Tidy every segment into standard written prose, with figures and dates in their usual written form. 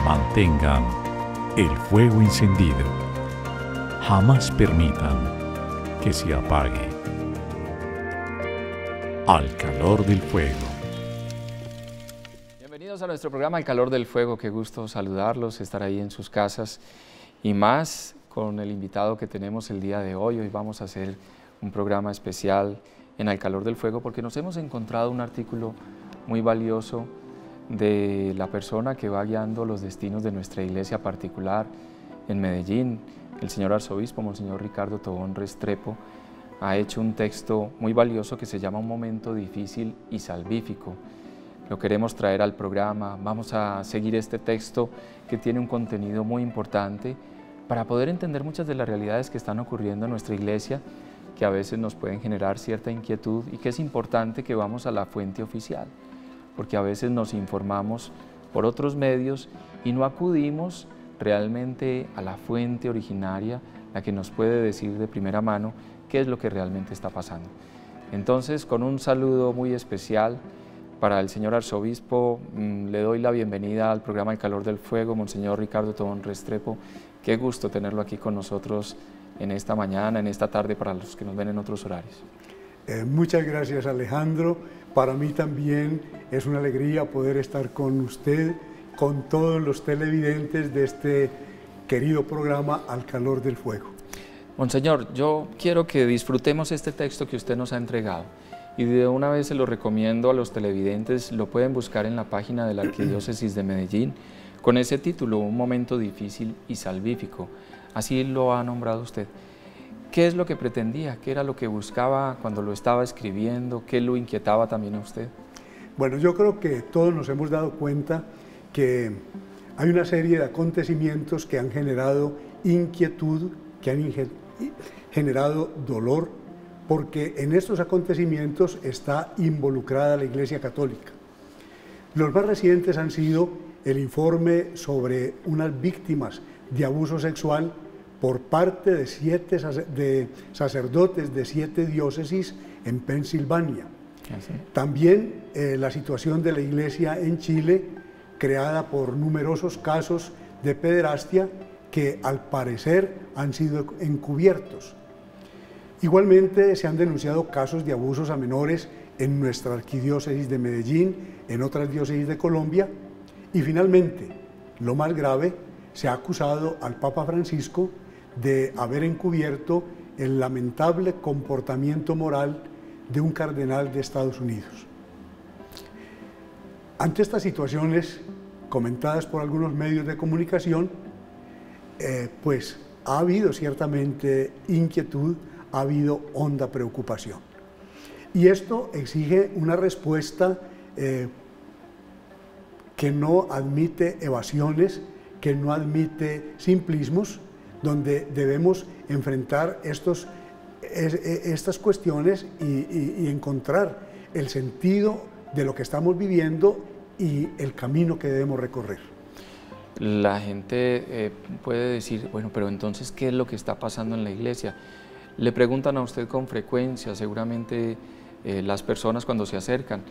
Mantengan el fuego encendido. Jamás permitan que se apague. Al calor del fuego. Bienvenidos a nuestro programa Al calor del fuego. Qué gusto saludarlos, estar ahí en sus casas y más con el invitado que tenemos el día de hoy. Hoy vamos a hacer un programa especial en Al calor del fuego porque nos hemos encontrado un artículo muy valioso de la persona que va guiando los destinos de nuestra iglesia particular en Medellín. El señor arzobispo, Monseñor Ricardo Tobón Restrepo, ha hecho un texto muy valioso que se llama Un momento difícil y salvífico. Lo queremos traer al programa, vamos a seguir este texto que tiene un contenido muy importante para poder entender muchas de las realidades que están ocurriendo en nuestra iglesia, que a veces nos pueden generar cierta inquietud y que es importante que vamos a la fuente oficial, porque a veces nos informamos por otros medios y no acudimos realmente a la fuente originaria, la que nos puede decir de primera mano qué es lo que realmente está pasando. Entonces, con un saludo muy especial para el señor arzobispo, le doy la bienvenida al programa El calor del fuego, Monseñor Ricardo Tobón Restrepo. Qué gusto tenerlo aquí con nosotros en esta mañana, en esta tarde, para los que nos ven en otros horarios. Muchas gracias, Alejandro. Para mí también es una alegría poder estar con usted, con todos los televidentes de este querido programa Al calor del fuego. Monseñor, yo quiero que disfrutemos este texto que usted nos ha entregado y de una vez se lo recomiendo a los televidentes, lo pueden buscar en la página de la Arquidiócesis de Medellín con ese título, Un momento difícil y salvífico, así lo ha nombrado usted. ¿Qué es lo que pretendía? ¿Qué era lo que buscaba cuando lo estaba escribiendo? ¿Qué lo inquietaba también a usted? Bueno, yo creo que todos nos hemos dado cuenta que hay una serie de acontecimientos que han generado inquietud, que han generado dolor, porque en estos acontecimientos está involucrada la Iglesia Católica. Los más recientes han sido el informe sobre unas víctimas de abuso sexual por parte de sacerdotes de 7 diócesis en Pensilvania. ¿Sí? También la situación de la Iglesia en Chile, creada por numerosos casos de pederastia que al parecer han sido encubiertos. Igualmente se han denunciado casos de abusos a menores en nuestra arquidiócesis de Medellín, en otras diócesis de Colombia, y finalmente, lo más grave, se ha acusado al Papa Francisco de haber encubierto el lamentable comportamiento moral de un cardenal de Estados Unidos. Ante estas situaciones comentadas por algunos medios de comunicación, pues ha habido ciertamente inquietud, ha habido honda preocupación. Y esto exige una respuesta que no admite evasiones, que no admite simplismos, donde debemos enfrentar estas cuestiones y encontrar el sentido de lo que estamos viviendo y el camino que debemos recorrer. La gente puede decir, bueno, pero entonces, ¿qué es lo que está pasando en la iglesia? Le preguntan a usted con frecuencia, seguramente las personas cuando se acercan,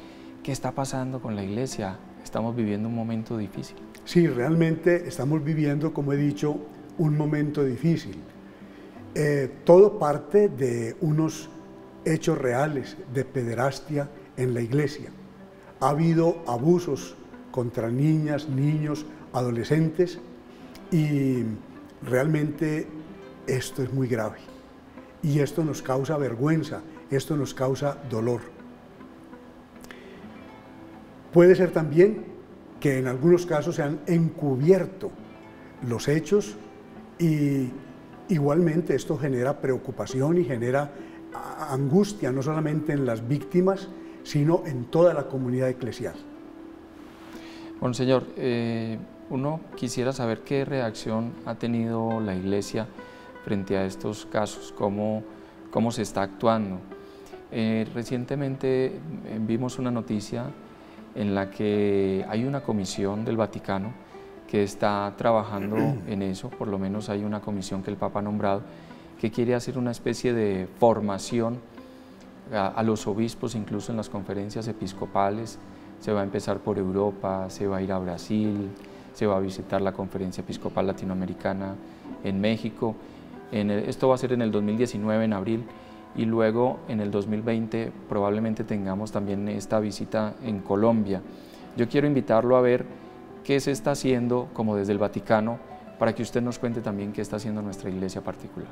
¿qué está pasando con la iglesia? Estamos viviendo un momento difícil. Sí, realmente estamos viviendo, como he dicho, un momento difícil. Todo parte de unos hechos reales de pederastia en la iglesia. Ha habido abusos contra niñas, niños, adolescentes y realmente esto es muy grave. Y esto nos causa vergüenza, esto nos causa dolor. Puede ser también que en algunos casos se han encubierto los hechos y igualmente esto genera preocupación y genera angustia, no solamente en las víctimas, sino en toda la comunidad eclesial. Monseñor, uno quisiera saber qué reacción ha tenido la Iglesia frente a estos casos, cómo se está actuando. Recientemente vimos una noticia en la que hay una comisión del Vaticano que está trabajando en eso, por lo menos hay una comisión que el Papa ha nombrado, que quiere hacer una especie de formación a los obispos, incluso en las conferencias episcopales. Se va a empezar por Europa, se va a ir a Brasil, se va a visitar la Conferencia Episcopal Latinoamericana en México. Esto va a ser en el 2019, en abril, y luego en el 2020 probablemente tengamos también esta visita en Colombia. Yo quiero invitarlo a ver qué se está haciendo como desde el Vaticano, para que usted nos cuente también qué está haciendo nuestra iglesia particular.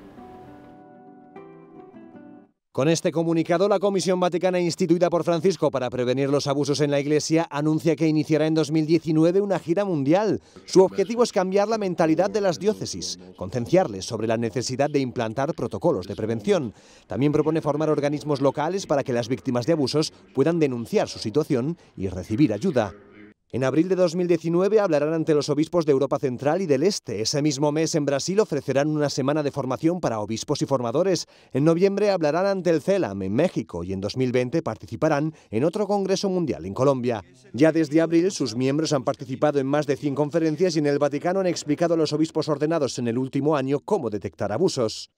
Con este comunicado, la Comisión Vaticana instituida por Francisco para prevenir los abusos en la Iglesia anuncia que iniciará en 2019 una gira mundial. Su objetivo es cambiar la mentalidad de las diócesis, concienciarles sobre la necesidad de implantar protocolos de prevención. También propone formar organismos locales para que las víctimas de abusos puedan denunciar su situación y recibir ayuda. En abril de 2019 hablarán ante los obispos de Europa Central y del Este. Ese mismo mes en Brasil ofrecerán una semana de formación para obispos y formadores. En noviembre hablarán ante el CELAM en México y en 2020 participarán en otro Congreso Mundial en Colombia. Ya desde abril sus miembros han participado en más de 100 conferencias y en el Vaticano han explicado a los obispos ordenados en el último año cómo detectar abusos.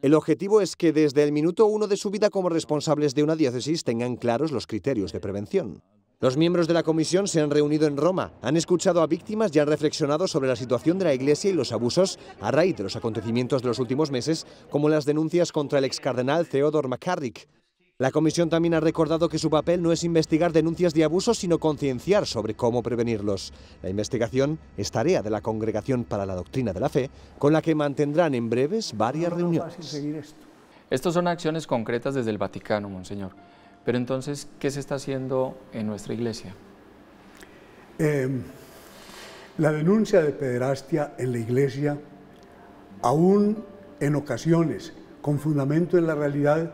El objetivo es que desde el minuto 1 de su vida como responsables de una diócesis tengan claros los criterios de prevención. Los miembros de la comisión se han reunido en Roma, han escuchado a víctimas y han reflexionado sobre la situación de la Iglesia y los abusos a raíz de los acontecimientos de los últimos meses, como las denuncias contra el excardenal Theodore McCarrick. La comisión también ha recordado que su papel no es investigar denuncias de abusos, sino concienciar sobre cómo prevenirlos. La investigación es tarea de la Congregación para la Doctrina de la Fe, con la que mantendrán en breves varias reuniones. Estas son acciones concretas desde el Vaticano, Monseñor. Pero entonces, ¿qué se está haciendo en nuestra iglesia? La denuncia de pederastia en la iglesia, aún en ocasiones con fundamento en la realidad,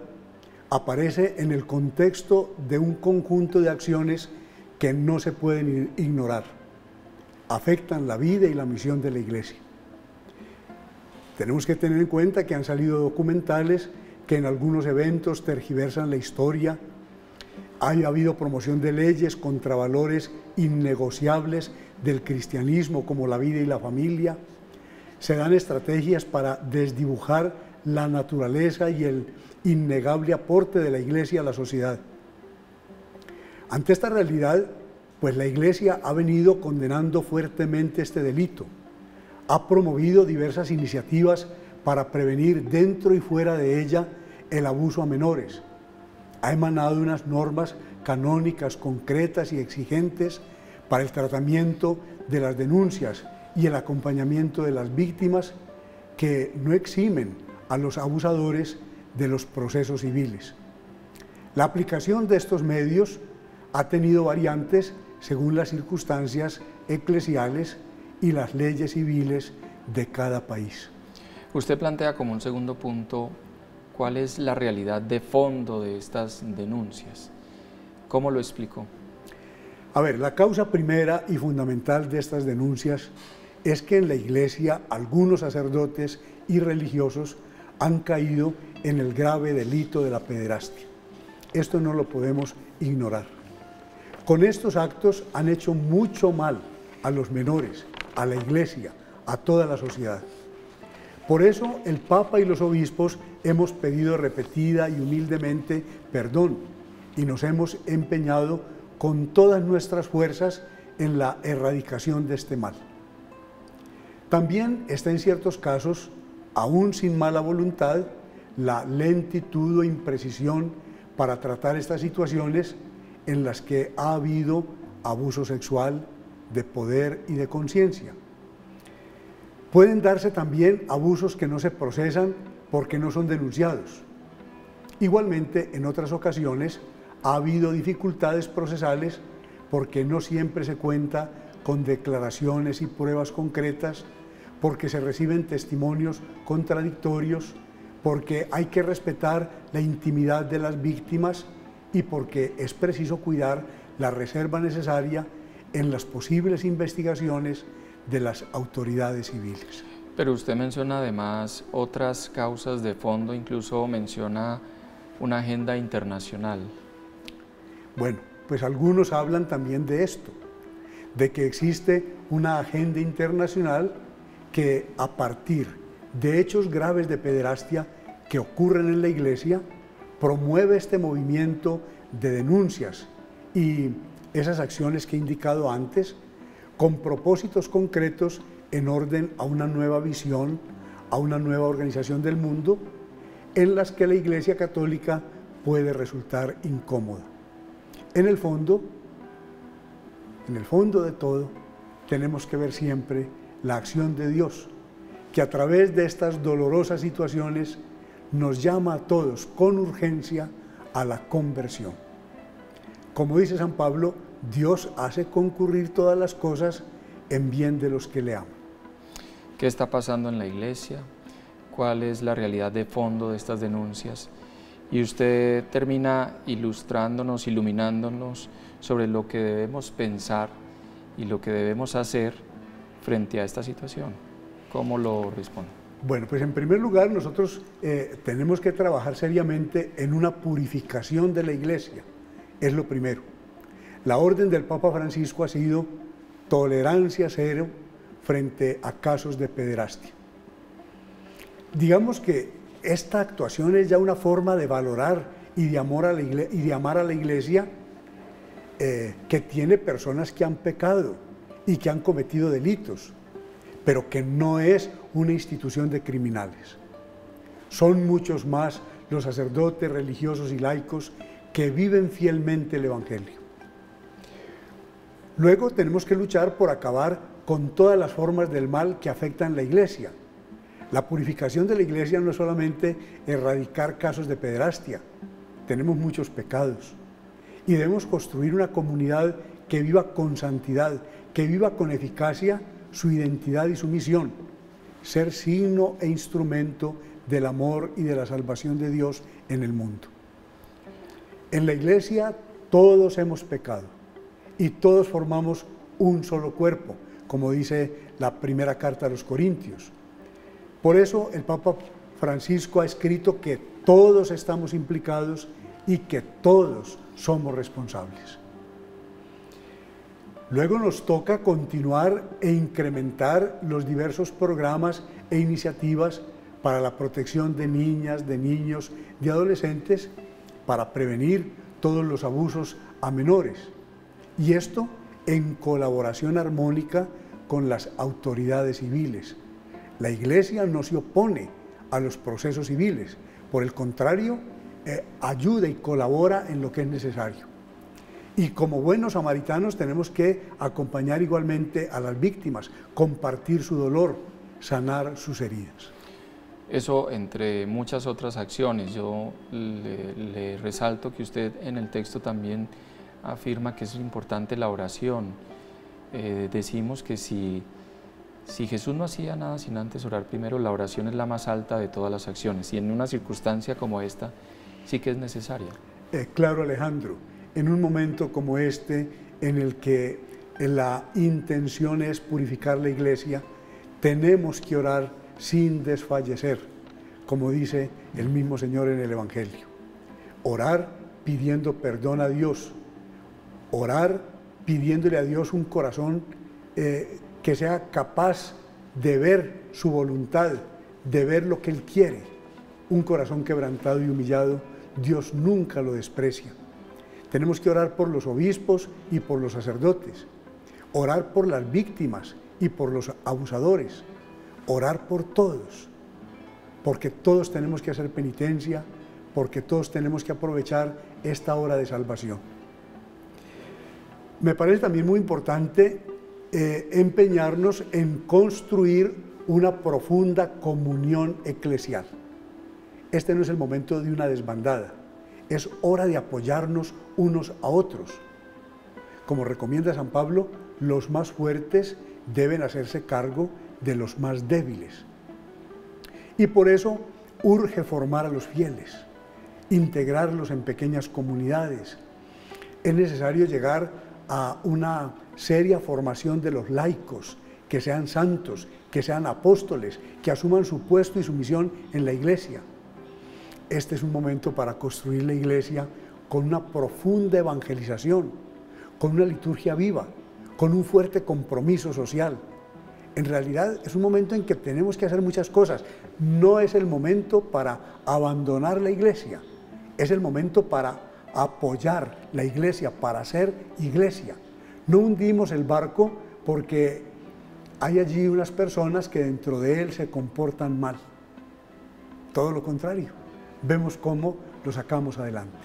aparece en el contexto de un conjunto de acciones que no se pueden ignorar. Afectan la vida y la misión de la iglesia. Tenemos que tener en cuenta que han salido documentales que en algunos eventos tergiversan la historia. Ha habido promoción de leyes contra valores innegociables del cristianismo como la vida y la familia. Se dan estrategias para desdibujar la naturaleza y el innegable aporte de la Iglesia a la sociedad. Ante esta realidad, pues la Iglesia ha venido condenando fuertemente este delito. Ha promovido diversas iniciativas para prevenir dentro y fuera de ella el abuso a menores. Ha emanado unas normas canónicas concretas y exigentes para el tratamiento de las denuncias y el acompañamiento de las víctimas que no eximen a los abusadores de los procesos civiles. La aplicación de estos medios ha tenido variantes según las circunstancias eclesiales y las leyes civiles de cada país. Usted plantea como un segundo punto cuál es la realidad de fondo de estas denuncias. ¿Cómo lo explicó? A ver, la causa primera y fundamental de estas denuncias es que en la Iglesia algunos sacerdotes y religiosos han caído en el grave delito de la pederastia. Esto no lo podemos ignorar. Con estos actos han hecho mucho mal a los menores, a la Iglesia, a toda la sociedad. Por eso el Papa y los obispos hemos pedido repetida y humildemente perdón y nos hemos empeñado con todas nuestras fuerzas en la erradicación de este mal. También está en ciertos casos, aún sin mala voluntad, la lentitud o imprecisión para tratar estas situaciones en las que ha habido abuso sexual, de poder y de conciencia. Pueden darse también abusos que no se procesan porque no son denunciados. Igualmente, en otras ocasiones, ha habido dificultades procesales porque no siempre se cuenta con declaraciones y pruebas concretas, porque se reciben testimonios contradictorios, porque hay que respetar la intimidad de las víctimas y porque es preciso cuidar la reserva necesaria en las posibles investigaciones de las autoridades civiles. Pero usted menciona además otras causas de fondo, incluso menciona una agenda internacional. Bueno, pues algunos hablan también de esto, de que existe una agenda internacional que a partir de hechos graves de pederastia que ocurren en la Iglesia, promueve este movimiento de denuncias y esas acciones que he indicado antes, con propósitos concretos en orden a una nueva visión, a una nueva organización del mundo, en las que la Iglesia Católica puede resultar incómoda. En el fondo de todo, tenemos que ver siempre la acción de Dios, que a través de estas dolorosas situaciones nos llama a todos con urgencia a la conversión. Como dice San Pablo, Dios hace concurrir todas las cosas en bien de los que le aman. ¿Qué está pasando en la Iglesia? ¿Cuál es la realidad de fondo de estas denuncias? Y usted termina ilustrándonos, iluminándonos sobre lo que debemos pensar y lo que debemos hacer frente a esta situación. ¿Cómo lo responde? Bueno, pues en primer lugar nosotros tenemos que trabajar seriamente en una purificación de la Iglesia. Es lo primero. La orden del Papa Francisco ha sido tolerancia cero frente a casos de pederastia. Digamos que esta actuación es ya una forma de valorar y de amar a la Iglesia que tiene personas que han pecado y que han cometido delitos, pero que no es una institución de criminales. Son muchos más los sacerdotes, religiosos y laicos que viven fielmente el Evangelio. Luego tenemos que luchar por acabar con todas las formas del mal que afectan la Iglesia. La purificación de la Iglesia no es solamente erradicar casos de pederastia, tenemos muchos pecados y debemos construir una comunidad que viva con santidad, que viva con eficacia su identidad y su misión, ser signo e instrumento del amor y de la salvación de Dios en el mundo. En la Iglesia todos hemos pecado y todos formamos un solo cuerpo, como dice la primera carta a los Corintios. Por eso el Papa Francisco ha escrito que todos estamos implicados y que todos somos responsables. Luego nos toca continuar e incrementar los diversos programas e iniciativas para la protección de niñas, de niños, de adolescentes, para prevenir todos los abusos a menores. Y esto en colaboración armónica con las autoridades civiles. La Iglesia no se opone a los procesos civiles, por el contrario, ayuda y colabora en lo que es necesario. Y como buenos samaritanos tenemos que acompañar igualmente a las víctimas, compartir su dolor, sanar sus heridas. Eso entre muchas otras acciones. Yo le resalto que usted en el texto también afirma que es importante la oración. Decimos que si Jesús no hacía nada sin antes orar primero, la oración es la más alta de todas las acciones y en una circunstancia como esta sí que es necesaria. Claro, Alejandro, en un momento como este en el que la intención es purificar la Iglesia, tenemos que orar sin desfallecer, como dice el mismo Señor en el Evangelio. Orar pidiendo perdón a Dios, orar pidiéndole a Dios un corazón que sea capaz de ver su voluntad, de ver lo que Él quiere. Un corazón quebrantado y humillado, Dios nunca lo desprecia. Tenemos que orar por los obispos y por los sacerdotes, orar por las víctimas y por los abusadores, orar por todos, porque todos tenemos que hacer penitencia, porque todos tenemos que aprovechar esta hora de salvación. Me parece también muy importante empeñarnos en construir una profunda comunión eclesial. Este no es el momento de una desbandada, es hora de apoyarnos unos a otros. Como recomienda San Pablo, los más fuertes deben hacerse cargo de los más débiles. Y por eso urge formar a los fieles, integrarlos en pequeñas comunidades. Es necesario llegar a una seria formación de los laicos, que sean santos, que sean apóstoles, que asuman su puesto y su misión en la Iglesia. Este es un momento para construir la Iglesia con una profunda evangelización, con una liturgia viva, con un fuerte compromiso social. En realidad es un momento en que tenemos que hacer muchas cosas. No es el momento para abandonar la Iglesia, es el momento para apoyar la Iglesia, para ser Iglesia. No hundimos el barco porque hay allí unas personas que dentro de él se comportan mal. Todo lo contrario, vemos cómo lo sacamos adelante.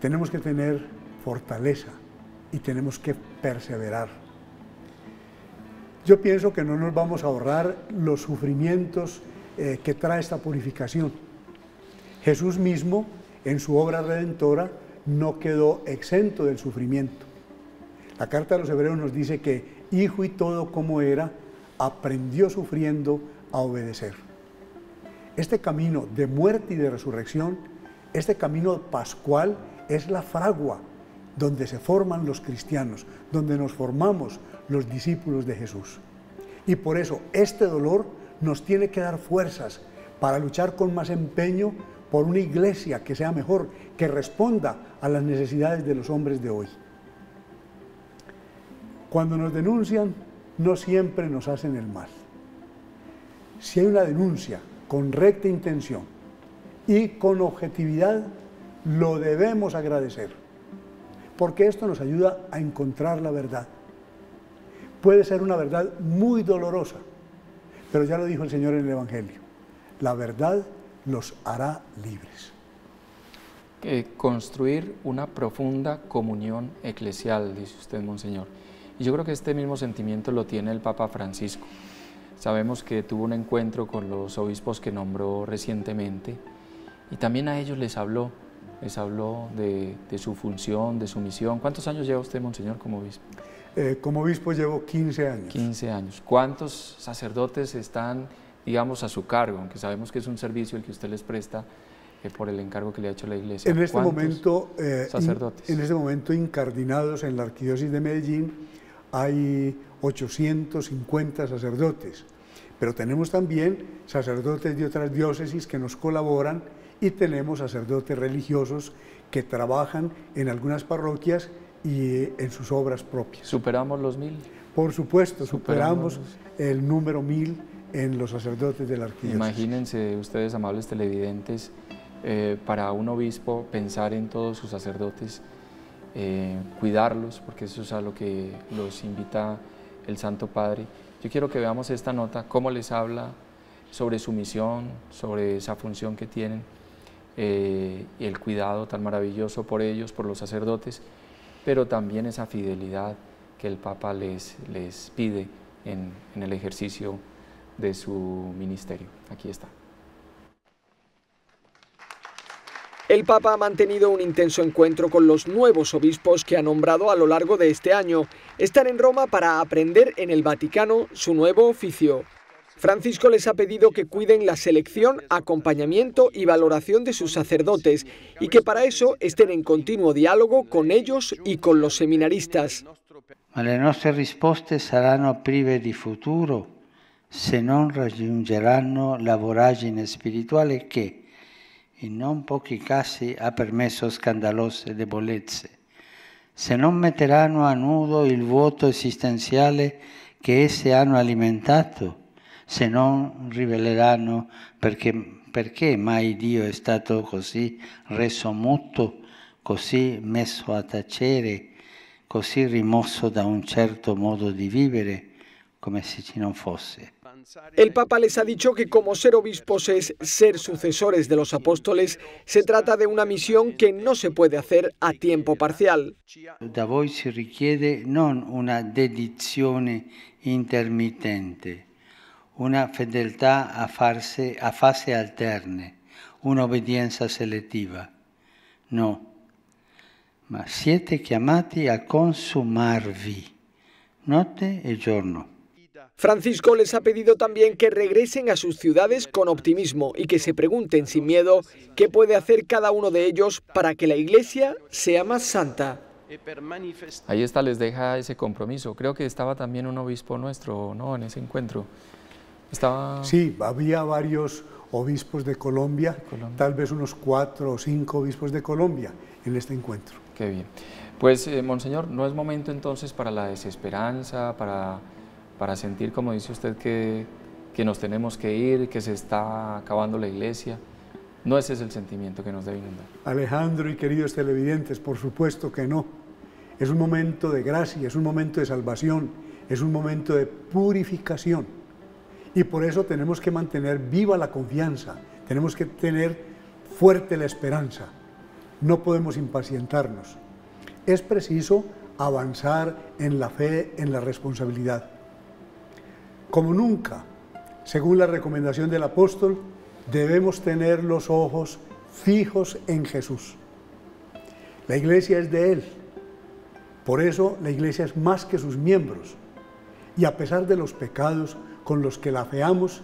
Tenemos que tener fortaleza y tenemos que perseverar. Yo pienso que no nos vamos a ahorrar los sufrimientos que trae esta purificación. Jesús mismo, en su obra redentora, no quedó exento del sufrimiento. La carta de los Hebreos nos dice que, hijo y todo como era, aprendió sufriendo a obedecer. Este camino de muerte y de resurrección, este camino pascual, es la fragua donde se forman los cristianos, donde nos formamos los discípulos de Jesús. Y por eso este dolor nos tiene que dar fuerzas para luchar con más empeño por una iglesia que sea mejor, que responda a las necesidades de los hombres de hoy. Cuando nos denuncian, no siempre nos hacen el mal. Si hay una denuncia con recta intención y con objetividad, lo debemos agradecer, porque esto nos ayuda a encontrar la verdad. Puede ser una verdad muy dolorosa, pero ya lo dijo el Señor en el Evangelio, la verdad los hará libres. Construir una profunda comunión eclesial, dice usted, Monseñor. Y yo creo que este mismo sentimiento lo tiene el Papa Francisco. Sabemos que tuvo un encuentro con los obispos que nombró recientemente y también a ellos les habló de su función, de su misión. ¿Cuántos años lleva usted, Monseñor, como obispo? Como obispo llevo 15 años. 15 años. ¿Cuántos sacerdotes están, digamos, a su cargo? Aunque sabemos que es un servicio el que usted les presta por el encargo que le ha hecho la Iglesia. En este momento, sacerdotes? En este momento, incardinados en la Arquidiócesis de Medellín, hay 850 sacerdotes, pero tenemos también sacerdotes de otras diócesis que nos colaboran y tenemos sacerdotes religiosos que trabajan en algunas parroquias y en sus obras propias. ¿Superamos los 1000? Por supuesto, superamos el número 1000 en los sacerdotes de la Arquidiócesis. Imagínense ustedes, amables televidentes, para un obispo pensar en todos sus sacerdotes, cuidarlos, porque eso es a lo que los invita el Santo Padre. Yo quiero que veamos esta nota, cómo les habla sobre su misión, sobre esa función que tienen, y el cuidado tan maravilloso por ellos, por los sacerdotes, pero también esa fidelidad que el Papa les pide en el ejercicio de su ministerio. Aquí está. El Papa ha mantenido un intenso encuentro con los nuevos obispos que ha nombrado a lo largo de este año. Están en Roma para aprender en el Vaticano su nuevo oficio. Francisco les ha pedido que cuiden la selección, acompañamiento y valoración de sus sacerdotes y que para eso estén en continuo diálogo con ellos y con los seminaristas. Ma le nostre risposte saranno prive di futuro se non raggiungeranno la voragine spirituale che, in non pochi casi, ha permesso scandalose debolezze, se non metteranno a nudo il vuoto esistenziale che esse hanno alimentato, se non riveleranno perché mai Dio è stato così reso muto, così messo a tacere, così rimosso da un certo modo di vivere, come se ci non fosse. El Papa les ha dicho que como ser obispos es ser sucesores de los apóstoles, se trata de una misión que no se puede hacer a tiempo parcial. Da voi si richiede non una dedizione intermittente, una fedeltà a fasi alterne, un'obbedienza selettiva. No, ma siete chiamati a consumarvi, notte e giorno. Francisco les ha pedido también que regresen a sus ciudades con optimismo y que se pregunten sin miedo qué puede hacer cada uno de ellos para que la Iglesia sea más santa. Ahí está, les deja ese compromiso. Creo que estaba también un obispo nuestro, ¿no?, en ese encuentro. Sí, había varios obispos de Colombia, tal vez unos 4 o 5 obispos de Colombia en este encuentro. Qué bien. Pues, Monseñor, no es momento entonces para la desesperanza, para sentir, como dice usted, que nos tenemos que ir, que se está acabando la Iglesia. No ese es el sentimiento que nos debe inundar. Alejandro y queridos televidentes, por supuesto que no. es un momento de gracia, es un momento de salvación, es un momento de purificación. Y por eso tenemos que mantener viva la confianza, tenemos que tener fuerte la esperanza, no podemos impacientarnos. Es preciso avanzar en la fe, en la responsabilidad. Como nunca, según la recomendación del apóstol, debemos tener los ojos fijos en Jesús. La iglesia es de Él, por eso la iglesia es más que sus miembros. Y a pesar de los pecados con los que la afeamos,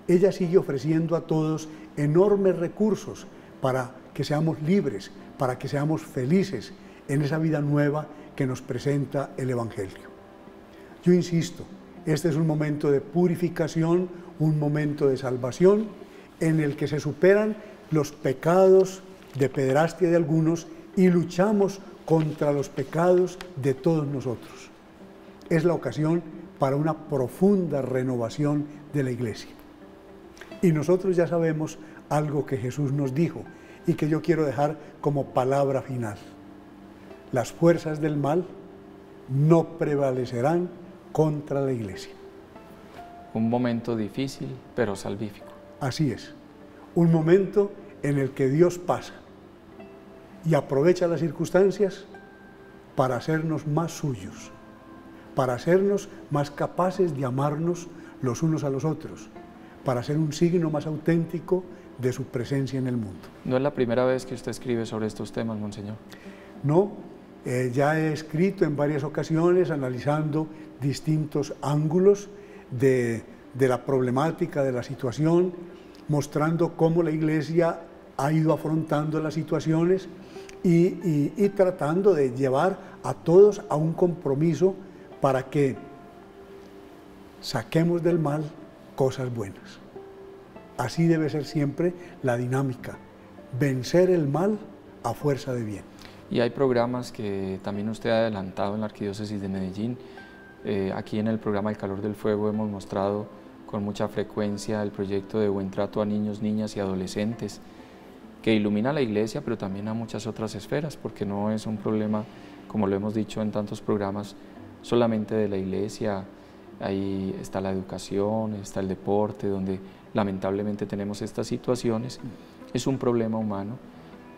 ella sigue ofreciendo a todos enormes recursos para que seamos libres, para que seamos felices en esa vida nueva que nos presenta el Evangelio. Yo insisto, este es un momento de purificación, un momento de salvación, en el que se superan los pecados de pederastia de algunos y luchamos contra los pecados de todos nosotros. Es la ocasión para una profunda renovación de la iglesia. Y nosotros ya sabemos algo que Jesús nos dijo y que yo quiero dejar como palabra final. Las fuerzas del mal no prevalecerán contra la iglesia. Un momento difícil, pero salvífico. Así es, un momento en el que Dios pasa y aprovecha las circunstancias para hacernos más suyos, para hacernos más capaces de amarnos los unos a los otros, para ser un signo más auténtico de su presencia en el mundo. ¿No es la primera vez que usted escribe sobre estos temas, Monseñor? No, ya he escrito en varias ocasiones analizando distintos ángulos de la problemática, de la situación, mostrando cómo la Iglesia ha ido afrontando las situaciones y tratando de llevar a todos a un compromiso para que saquemos del mal cosas buenas. Así debe ser siempre la dinámica, vencer el mal a fuerza de bien. Y hay programas que también usted ha adelantado en la Arquidiócesis de Medellín. Aquí en el programa El Calor del Fuego hemos mostrado con mucha frecuencia el proyecto de buen trato a niños, niñas y adolescentes, que ilumina a la Iglesia, pero también a muchas otras esferas, porque no es un problema, como lo hemos dicho en tantos programas, solamente de la Iglesia. Ahí está la educación, está el deporte, donde lamentablemente tenemos estas situaciones. Es un problema humano,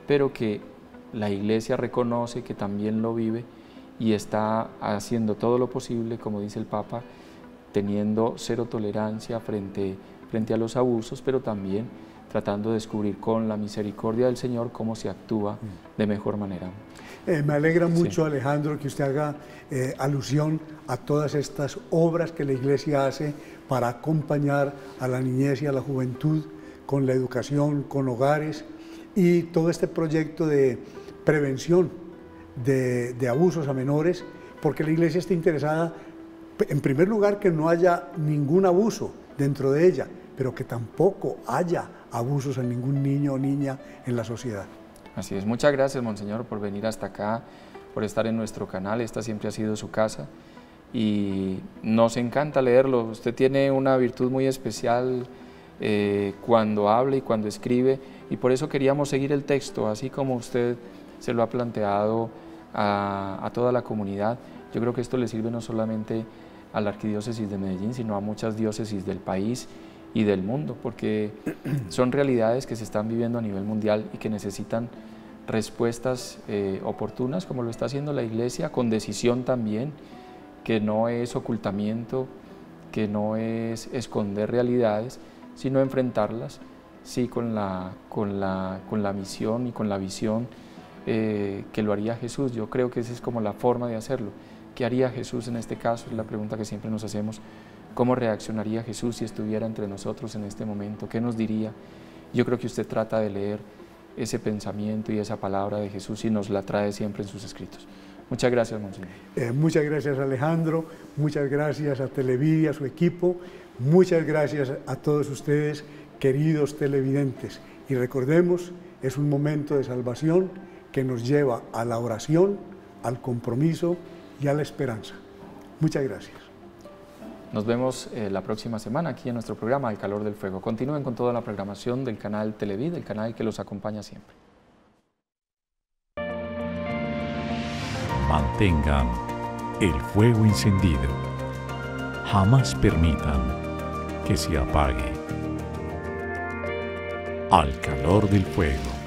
pero que la Iglesia reconoce que también lo vive y está haciendo todo lo posible, como dice el Papa, teniendo cero tolerancia frente a los abusos, pero también tratando de descubrir con la misericordia del Señor cómo se actúa de mejor manera. Me alegra mucho, Alejandro, que usted haga alusión a todas estas obras que la Iglesia hace para acompañar a la niñez y a la juventud con la educación, con hogares y todo este proyecto de prevención de abusos a menores, porque la Iglesia está interesada, en primer lugar, que no haya ningún abuso dentro de ella, pero que tampoco haya abusos a ningún niño o niña en la sociedad. Así es. Muchas gracias, Monseñor, por venir hasta acá, por estar en nuestro canal. Esta siempre ha sido su casa y nos encanta leerlo. Usted tiene una virtud muy especial cuando habla y cuando escribe, y por eso queríamos seguir el texto, así como usted se lo ha planteado a toda la comunidad. Yo creo que esto le sirve no solamente a la Arquidiócesis de Medellín, sino a muchas diócesis del país y del mundo, porque son realidades que se están viviendo a nivel mundial y que necesitan respuestas oportunas, como lo está haciendo la Iglesia, con decisión también, que no es ocultamiento, que no es esconder realidades, sino enfrentarlas, sí, con la misión y con la visión que lo haría Jesús. Yo creo que esa es como la forma de hacerlo. ¿Qué haría Jesús en este caso? Es la pregunta que siempre nos hacemos. ¿Cómo reaccionaría Jesús si estuviera entre nosotros en este momento? ¿Qué nos diría? Yo creo que usted trata de leer ese pensamiento y esa palabra de Jesús y nos la trae siempre en sus escritos. Muchas gracias, Monseñor. Muchas gracias, Alejandro. Muchas gracias a Televidia, a su equipo. Muchas gracias a todos ustedes, queridos televidentes. Y recordemos, es un momento de salvación que nos lleva a la oración, al compromiso y a la esperanza. Muchas gracias. Nos vemos la próxima semana aquí en nuestro programa El Calor del Fuego. Continúen con toda la programación del canal Televid, el canal que los acompaña siempre. Mantengan el fuego encendido. Jamás permitan que se apague. Al calor del fuego.